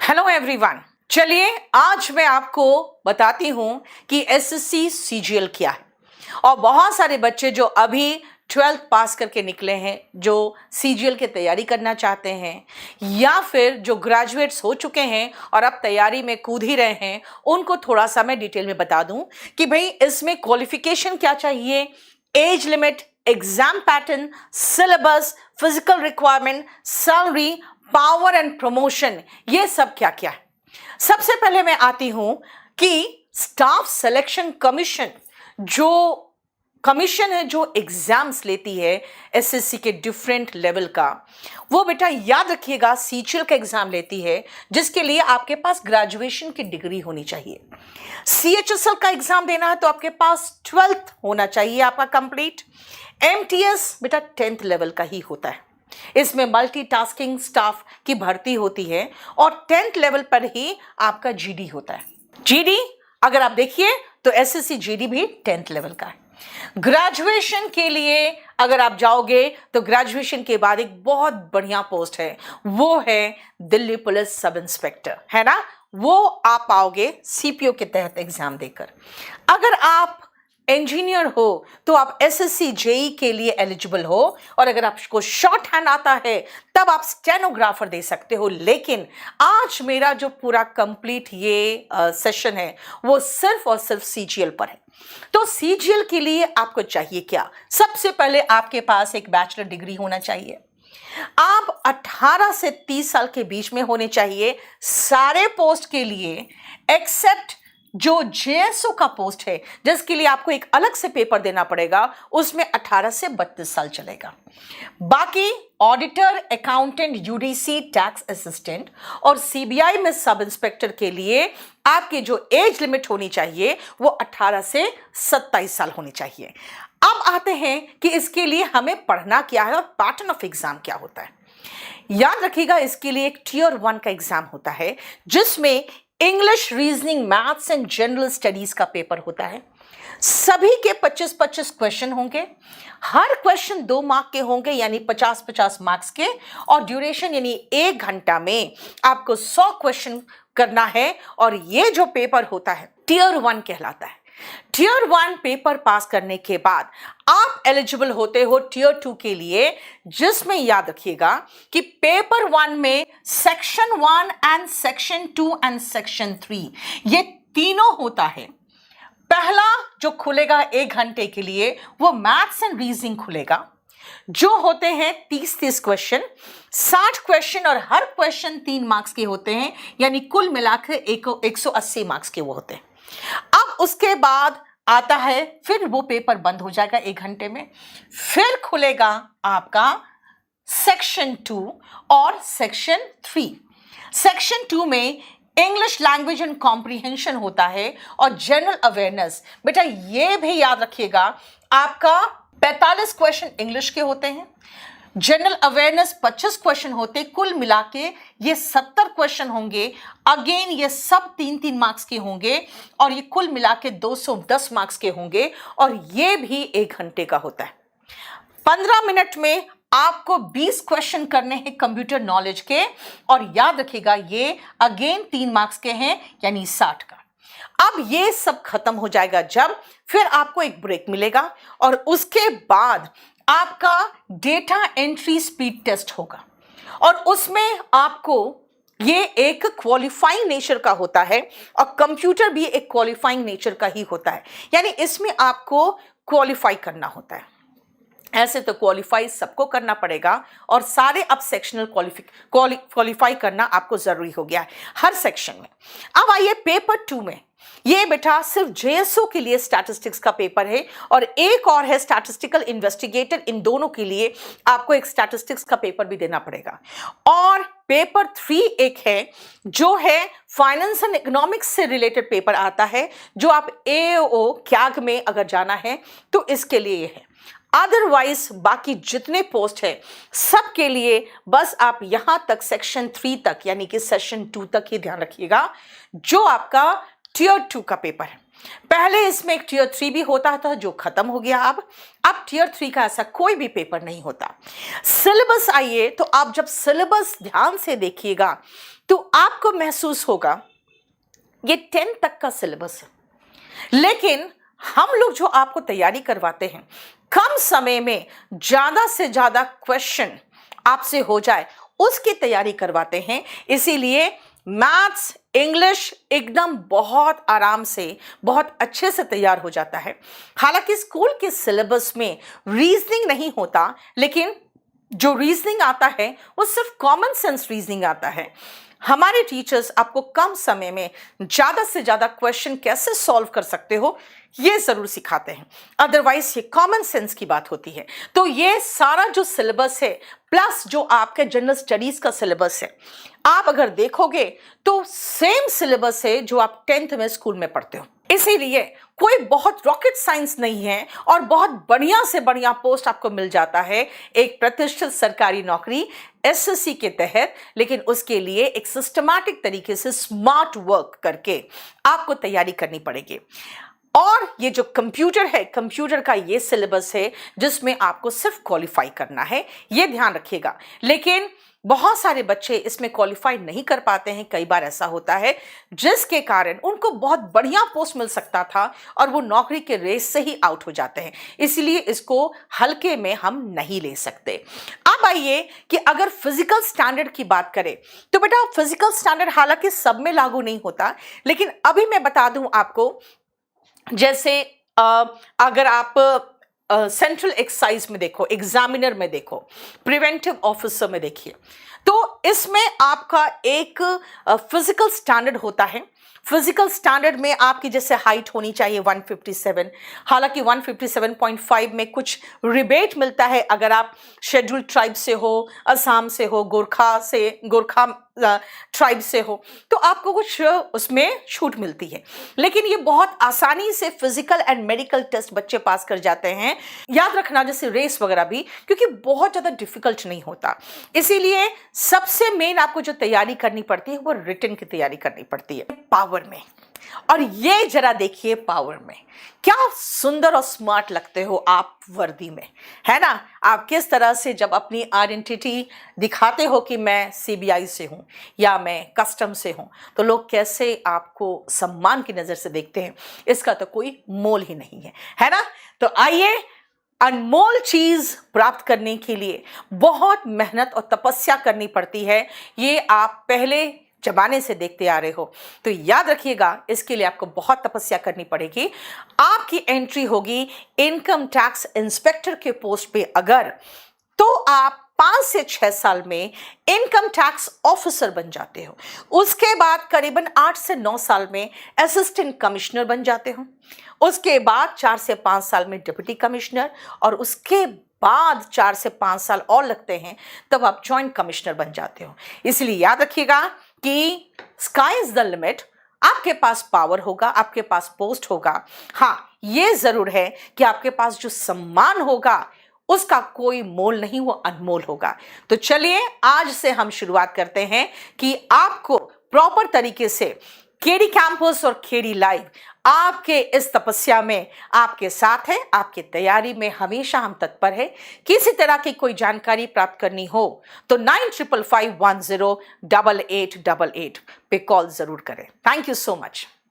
Hello everyone. चलिए आज मैं आपको बताती हूं कि एसएससी सीजीएल क्या है। और बहुत सारे बच्चे जो अभी 12th पास करके निकले हैं, जो सीजीएल की तैयारी करना चाहते हैं, या फिर जो ग्रेजुएट्स हो चुके हैं और अब तैयारी में कूद ही रहे हैं, उनको थोड़ा सा मैं डिटेल में बता दूं कि भाई इसमें क्वालिफिकेशन क्या चाहिए, age limit, exam pattern, syllabus, physical requirement, salary, power and promotion, ये सब क्या क्या है। सबसे पहले मैं आती हूं कि स्टाफ सिलेक्शन कमीशन जो कमीशन है, जो एग्जाम्स लेती है एसएससी के डिफरेंट लेवल का, वो बेटा याद रखिएगा सीजीएल का एग्जाम लेती है, जिसके लिए आपके पास ग्रेजुएशन की डिग्री होनी चाहिए। सीएचएसएल का एग्जाम देना है तो आपके पास 12th होना चाहिए आपका कंप्लीट। एमटीएस बेटा 10th लेवल का ही होता है। इसमें मल्टीटास्किंग स्टाफ की भर्ती होती है और 10th लेवल पर ही आपका जीडी होता है। जीडी अगर आप देखिए तो एसएससी जीडी भी 10th लेवल का है। ग्रेजुएशन के लिए अगर आप जाओगे तो ग्रेजुएशन के बाद एक बहुत बढ़िया पोस्ट है, वो है दिल्ली पुलिस सब इंस्पेक्टर, है ना। वो आप पाओगे सीपीओ के तहत एग्जाम देकर। अगर आप इंजीनियर हो तो आप एसएससी जेई के लिए एलिजिबल हो, और अगर आपको शॉर्ट हैंड आता है तब आप स्टेनोग्राफर दे सकते हो। लेकिन आज मेरा जो पूरा कंप्लीट ये सेशन है वो सिर्फ और सिर्फ सीजीएल पर है। तो सीजीएल के लिए आपको चाहिए क्या? सबसे पहले आपके पास एक बैचलर डिग्री होना चाहिए। आप 18 से 30 साल के बीच में होने चाहिए सारे पोस्ट के लिए, एक्सेप्ट जो जेएसओ का पोस्ट है जिसके लिए आपको एक अलग से पेपर देना पड़ेगा, उसमें 18 से 32 साल चलेगा। बाकी auditor, accountant, UDC, tax assistant और सीबीआई में सब इंस्पेक्टर के लिए आपकी जो एज लिमिट होनी चाहिए वो 18 से 27 साल होनी चाहिए। अब आते हैं कि इसके लिए हमें पढ़ना क्या है और पैटर्न ऑफ एग्जाम क्या होता है। याद रखिएगा, इसके लिए एक टियर 1 का एग्जाम होता है जिसमें English, reasoning, maths and general studies का पेपर होता है। सभी के 25-25 क्वेश्चन होंगे। हर क्वेश्चन 2 मार्क के होंगे, यानी 50-50 मार्क्स के, और ड्यूरेशन यानी 1 घंटा में आपको 100 क्वेश्चन करना है। और ये जो पेपर होता है टियर 1 कहलाता है। टियर 1 पेपर पास करने के बाद आप एलिजिबल होते हो टियर 2 के लिए, जिसमें याद रखिएगा कि पेपर 1 में section 1 and section 2 and section 3 ये तीनों होता है। पहला जो खुलेगा 1 घंटे के लिए वो मैथ्स एंड रीजनिंग खुलेगा, जो होते हैं 30-30 क्वेश्चन, 60 क्वेश्चन, और हर क्वेश्चन 3 मार्क्स के होते हैं, यानी कुल मिलाकर 180 मार्क्स के वो होते हैं। अब उसके बाद आता है, फिर वो पेपर बंद हो जाएगा 1 घंटे में। फिर खुलेगा आपका सेक्शन 2 और सेक्शन 3। सेक्शन 2 में इंग्लिश लैंग्वेज एंड कॉम्प्रिहेंशन होता है और जनरल अवेयरनेस। बेटा ये भी याद रखिएगा, आपका 45 क्वेश्चन इंग्लिश के होते हैं, जनरल अवेयरनेस 25 क्वेश्चन होते, कुल मिला के ये 70 क्वेश्चन होंगे। अगेन ये सब 3-3 मार्क्स के होंगे और ये कुल मिला के 210 मार्क्स के होंगे, और ये भी 1 घंटे का होता है। 15 मिनट में आपको 20 क्वेश्चन करने हैं कंप्यूटर नॉलेज के, और याद रखिएगा ये अगेन 3 मार्क्स के हैं, यानी 60 का। अब ये सब खत्म हो जाएगा जब फिर आपको एक ब्रेक मिलेगा, और उसके बाद आपका डेटा एंट्री स्पीड टेस्ट होगा, और उसमें आपको ये एक क्वालिफाइंग नेचर का होता है, और कंप्यूटर भी एक क्वालिफाइंग नेचर का ही होता है, यानी इसमें आपको क्वालिफाई करना होता है। ऐसे तो क्वालिफाई सबको करना पड़ेगा, और सारे अब सेक्शनल क्वालिफाई करना आपको जरूरी हो गया है हर सेक्शन में। अब आइए पेपर 2 में। ये बेटा सिर्फ जेएसओ के लिए स्टैटिस्टिक्स का पेपर है, और एक और है स्टैटिस्टिकल इन्वेस्टिगेटर। इन दोनों के लिए आपको एक स्टैटिस्टिक्स का पेपर भी देना पड़ेगा। और पेपर 3 एक है जो है फाइनेंस एंड इकोनॉमिक्स से रिलेटेड पेपर आता है, जो आप एओ कैग में अगर जाना है तो इसके लिए ये है। अदरवाइज बाकी जितने पोस्ट है सब के लिए बस आप यहां तक सेक्शन 3 तक, यानी कि सेशन 2 तक ही ध्यान रखिएगा, जो आपका टियर 2 का पेपर है। पहले इसमें एक टियर 3 भी होता था जो खत्म हो गया। अब टियर 3 का ऐसा कोई भी पेपर नहीं होता। सिलेबस आइए तो आप जब सिलेबस ध्यान से देखिएगा तो आपको महसूस होगा ये 10 तक का सिलेबस है, लेकिन हम लोग जो आपको तैयारी करवाते हैं, कम समय में ज्यादा से ज्यादा क्वेश्चन आपसे हो जाए उसकी तैयारी करवाते हैं। इसीलिए मैथ्स, इंग्लिश एकदम बहुत आराम से, बहुत अच्छे से तैयार हो जाता है। हालांकि स्कूल के सिलेबस में रीजनिंग नहीं होता, लेकिन जो रीजनिंग आता है वो सिर्फ कॉमन सेंस रीजनिंग आता है। हमारे टीचर्स आपको कम समय में ज्यादा से ज्यादा क्वेश्चन कैसे सॉल्व कर सकते हो ये जरूर सिखाते हैं, अदरवाइज ये कॉमन सेंस की बात होती है। तो ये सारा जो सिलेबस है प्लस जो आपके जनरल स्टडीज का सिलेबस है, आप अगर देखोगे तो सेम सिलेबस है जो आप 10th में स्कूल में पढ़ते हो। इसीलिए कोई बहुत रॉकेट साइंस नहीं है और बहुत बढ़िया से बढ़िया पोस्ट आपको मिल जाता है एक प्रतिष्ठित सरकारी नौकरी एसएससी के तहत, लेकिन उसके लिए एक सिस्टमैटिक तरीके से स्मार्ट वर्क करके आपको तैयारी करनी पड़ेगी। और ये जो कंप्यूटर है, कंप्यूटर का ये सिलेबस है जिसमें आपको सिर्फ क्वालिफाई करना है, ये ध्यान रखिएगा। लेकिन बहुत सारे बच्चे इसमें क्वालिफाई नहीं कर पाते हैं। कई बार ऐसा होता है जिसके कारण उनको बहुत बढ़िया पोस्ट मिल सकता था और वो नौकरी के रेस से ही आउट हो जाते हैं। इसलिए इसको हल्के में हम नहीं ले सकते। अब आइए कि अगर फिजिकल स्टैंडर्ड की बात करें तो बेटा फिजिकल स्टैंडर्ड हालांकि सब में लागू नहीं होता, लेकिन अभी मैं बता दूं आपको, जैसे अगर आप सेंट्रल एक्साइज में देखो, एग्जामिनर में देखो, प्रिवेंटिव ऑफिसर में देखिए, तो इसमें आपका एक फिजिकल स्टैंडर्ड होता है। फिजिकल स्टैंडर्ड में आपकी जैसे हाइट होनी चाहिए 157, हालांकि 157.5 में कुछ रिबेट मिलता है अगर आप शेड्यूल्ड ट्राइब से हो, असम से हो, गोरखा ट्राइब से हो, तो आपको कुछ उसमें छूट मिलती है। लेकिन ये बहुत आसानी से फिजिकल एंड मेडिकल टेस्ट बच्चे पास कर जाते हैं। याद रखना जैसे रेस वगैरह भी, क्योंकि बहुत ज्यादा डिफिकल्ट नहीं होता। इसीलिए सबसे मेन आपको जो तैयारी करनी पड़ती है वो रिटन की तैयारी करनी पड़ती है पावर में। और ये जरा देखिए पावर में क्या सुंदर और स्मार्ट लगते हो आप वर्दी में, है ना। आप किस तरह से जब अपनी आइडेंटिटी दिखाते हो कि मैं सीबीआई से हूं या मैं कस्टम से हूं, तो लोग कैसे आपको सम्मान की नजर से देखते हैं, इसका तो कोई मोल ही नहीं है ना। तो आइए, अनमोल चीज प्राप्त करने के लिए बहुत मेहनत और तपस्या करनी पड़ती है। ये आप पहले जमाने से देखते आ रहे हो, तो याद रखिएगा इसके लिए आपको बहुत तपस्या करनी पड़ेगी। आपकी एंट्री होगी इनकम टैक्स इंस्पेक्टर के पोस्ट पे अगर, तो आप 5 से 6 साल में इनकम टैक्स ऑफिसर बन जाते हो। उसके बाद करीबन 8 से 9 साल में असिस्टेंट कमिश्नर बन जाते हो। उसके बाद 4 से 5 साल में डिप्टी कमिश्नर, और उसके बाद 4 से 5 साल और लगते हैं, तब आप जॉइंट कमिश्नर बन जाते हो। इसलिए याद रखिएगा कि स्काई इज द लिमिट। आपके पास पावर होगा, आपके पास पोस्ट होगा। हाँ, ये जरूर है कि आपके पास जो सम्मान होगा उसका कोई मोल नहीं, वो अनमोल होगा। तो चलिए आज से हम शुरुआत करते हैं कि आपको प्रॉपर तरीके से केडी कैंपस और केडी लाइव आपके इस तपस्या में आपके साथ है। आपकी तैयारी में हमेशा हम तत्पर है। किसी तरह की कोई जानकारी प्राप्त करनी हो तो 9555108888 पे कॉल जरूर करें। Thank you so much.